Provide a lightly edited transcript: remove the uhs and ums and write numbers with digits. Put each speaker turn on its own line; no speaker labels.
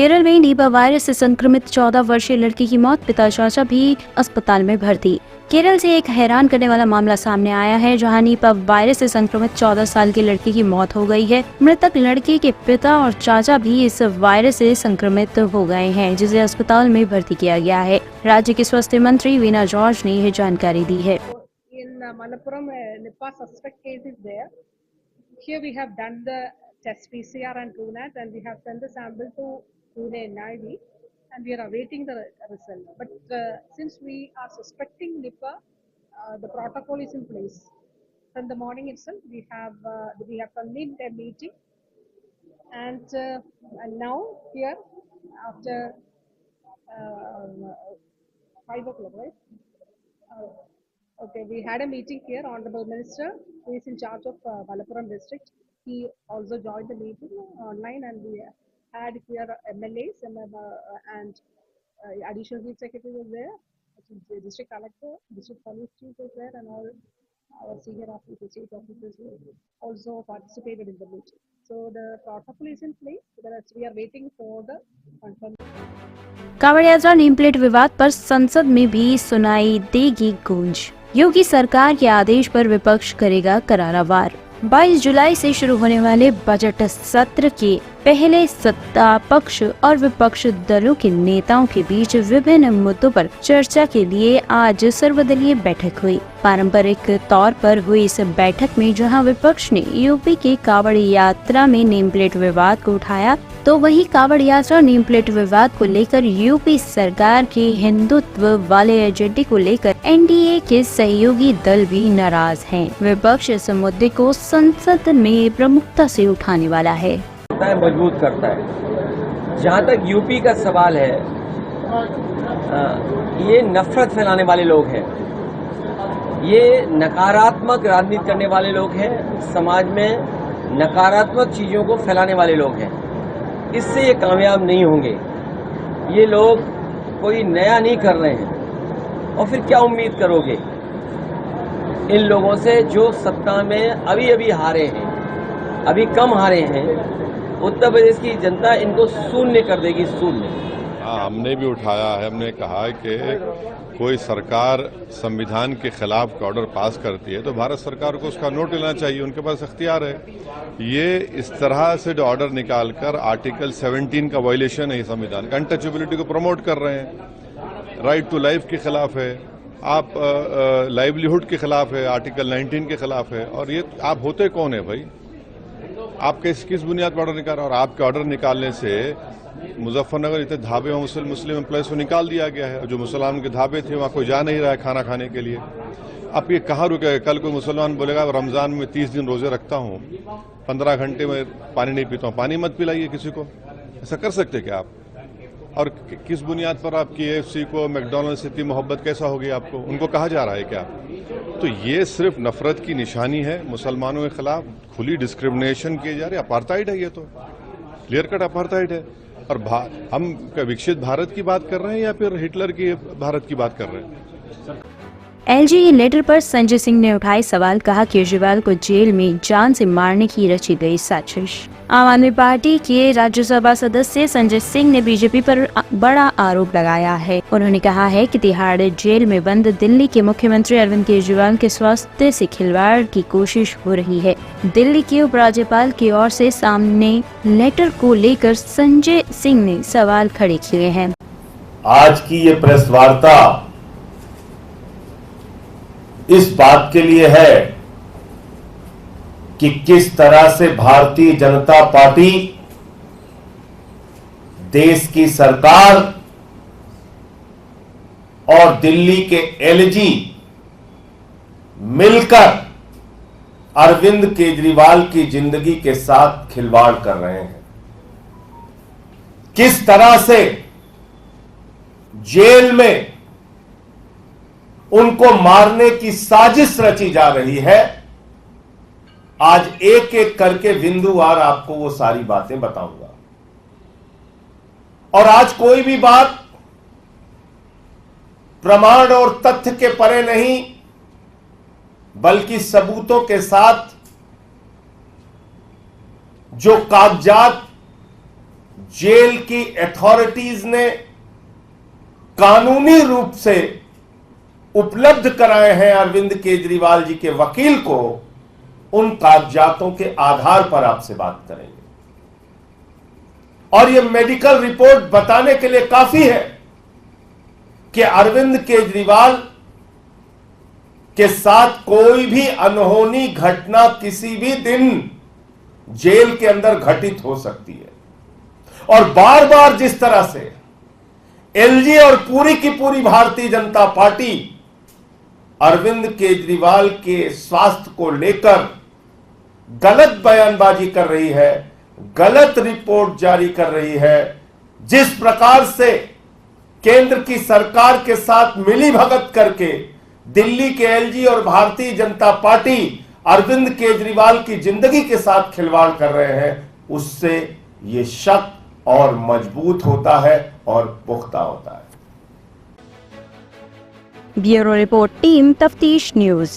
केरल में Nipah virus से संक्रमित 14 वर्षीय लड़की की मौत, पिता चाचा भी अस्पताल में भर्ती। केरल से एक हैरान करने वाला मामला सामने आया है, जहां नीपा वायरस से संक्रमित 14 साल की लड़की की मौत हो गई है। मृतक लड़की के पिता और चाचा भी इस वायरस से संक्रमित हो गए हैं, जिसे अस्पताल में भर्ती किया गया है। राज्य के स्वास्थ्य मंत्री वीना जॉर्ज ने यह जानकारी दी है।
In Malappuram, Nipah suspect case is there. Here we have done the test PCR and TrueNat, and we have sent the sample to Pune NIV, and we are awaiting the result. But since we are suspecting Nipah, the protocol is in place. From the morning itself, we have convened a meeting, and now here after 5 o'clock, right? Okay, we had a meeting here. Honorable Minister, who is in charge of Malappuram district, he also joined the meeting online, and we had here MLAs and additional chief secretary was there, the district collector, district police chief was there, and all our senior officers, state officers also participated in the meeting. So the protocol is in place. We are waiting for the confirmation.
Kanwar यात्रा name plate विवाद पर संसद में भी सुनाई देगी गूंज। योगी सरकार के आदेश पर विपक्ष करेगा करारा वार। 22 जुलाई से शुरू होने वाले बजट सत्र के पहले सत्ता पक्ष और विपक्ष दलों के नेताओं के बीच विभिन्न मुद्दों पर चर्चा के लिए आज सर्वदलीय बैठक हुई। पारंपरिक तौर पर हुई इस बैठक में जहां विपक्ष ने यूपी के कांवड़ यात्रा में नेम प्लेट विवाद को उठाया, तो वहीं कांवड़ यात्रा नेम प्लेट विवाद को लेकर यूपी सरकार के हिंदुत्व वाले एजेंडे को लेकर एनडीए के सहयोगी दल भी नाराज हैं। विपक्ष इस मुद्दे को संसद में प्रमुखता से उठाने वाला है।
मजबूत करता है। जहाँ तक यूपी का सवाल है, ये नफरत फैलाने वाले लोग हैं, ये नकारात्मक राजनीति करने वाले लोग हैं, समाज में नकारात्मक चीज़ों को फैलाने वाले लोग हैं। इससे ये कामयाब नहीं होंगे। ये लोग कोई नया नहीं कर रहे हैं, और फिर क्या उम्मीद करोगे इन लोगों से जो सत्ता में अभी अभी हारे हैं, अभी कम हारे हैं। उत्तर प्रदेश की जनता इनको शून्य कर देगी, शून्य।
हमने भी उठाया है, हमने कहा है कि कोई सरकार संविधान के खिलाफ ऑर्डर पास करती है तो भारत सरकार को उसका नोट लेना चाहिए, उनके पास इख्तियार है। ये इस तरह से जो ऑर्डर निकालकर आर्टिकल 17 का वायलेशन है संविधान का, अनटचेबिलिटी को प्रमोट कर रहे हैं, राइट टू लाइफ के खिलाफ है, आप लाइवलीहुड के खिलाफ है, आर्टिकल 19 के खिलाफ है। और ये आप होते कौन है भाई? आप किस बुनियाद पर ऑर्डर निकाल रहे हैं? और आपके ऑर्डर निकालने से मुजफ्फरनगर इतने ढाबे में मुस्लिम एम्प्लॉयज को निकाल दिया गया है। जो मुसलमान के ढाबे थे वहाँ कोई जा नहीं रहा है खाना खाने के लिए। अब ये कहाँ रुकेगा? कल कोई मुसलमान बोलेगा रमजान में 30 दिन रोजे रखता हूँ, 15 घंटे में पानी नहीं पीता हूँ, पानी मत पिलाइए किसी को। ऐसा कर सकते क्या आप? और किस बुनियाद पर आपकी AFC को मैकडॉनल्ड से इतनी मोहब्बत कैसा होगी आपको? उनको कहा जा रहा है क्या? तो ये सिर्फ नफरत की निशानी है। मुसलमानों के खिलाफ खुली डिस्क्रिमिनेशन किए जा रही है, अपार्थाइड है। ये तो क्लियर कट अपार्थाइड है। और हम विकसित भारत की बात कर रहे हैं या फिर हिटलर की भारत की बात कर रहे हैं?
LG लेटर पर संजय सिंह ने उठाए सवाल, कहा केजरीवाल को जेल में जान से मारने की रची गई साजिश। आम आदमी पार्टी के राज्यसभा सदस्य संजय सिंह ने बीजेपी पर बड़ा आरोप लगाया है। उन्होंने कहा है कि तिहाड़ जेल में बंद दिल्ली के मुख्यमंत्री अरविंद केजरीवाल के स्वास्थ्य से खिलवाड़ की कोशिश हो रही है। दिल्ली के उपराज्यपाल की ओर से सामने लेटर को लेकर संजय सिंह ने सवाल खड़े किए हैं।
आज की ये प्रेस वार्ता इस बात के लिए है कि किस तरह से भारतीय जनता पार्टी देश की सरकार और दिल्ली के LG मिलकर अरविंद केजरीवाल की जिंदगी के साथ खिलवाड़ कर रहे हैं। किस तरह से जेल में उनको मारने की साजिश रची जा रही है। आज एक एक करके बिंदुवार आपको वो सारी बातें बताऊंगा। और आज कोई भी बात प्रमाण और तथ्य के परे नहीं, बल्कि सबूतों के साथ जो कागजात जेल की अथॉरिटीज ने कानूनी रूप से उपलब्ध कराए हैं अरविंद केजरीवाल जी के वकील को, उन कागजातों के आधार पर आपसे बात करेंगे। और यह मेडिकल रिपोर्ट बताने के लिए काफी है कि अरविंद केजरीवाल के साथ कोई भी अनहोनी घटना किसी भी दिन जेल के अंदर घटित हो सकती है। और बार बार जिस तरह से एलजी और पूरी की पूरी भारतीय जनता पार्टी अरविंद केजरीवाल के स्वास्थ्य को लेकर गलत बयानबाजी कर रही है, गलत रिपोर्ट जारी कर रही है, जिस प्रकार से केंद्र की सरकार के साथ मिलीभगत करके दिल्ली के एलजी और भारतीय जनता पार्टी अरविंद केजरीवाल की जिंदगी के साथ खिलवाड़ कर रहे हैं, उससे यह शक और मजबूत होता है और पुख्ता होता है।
ब्यूरो रिपोर्ट, टीम तफ्तीश न्यूज।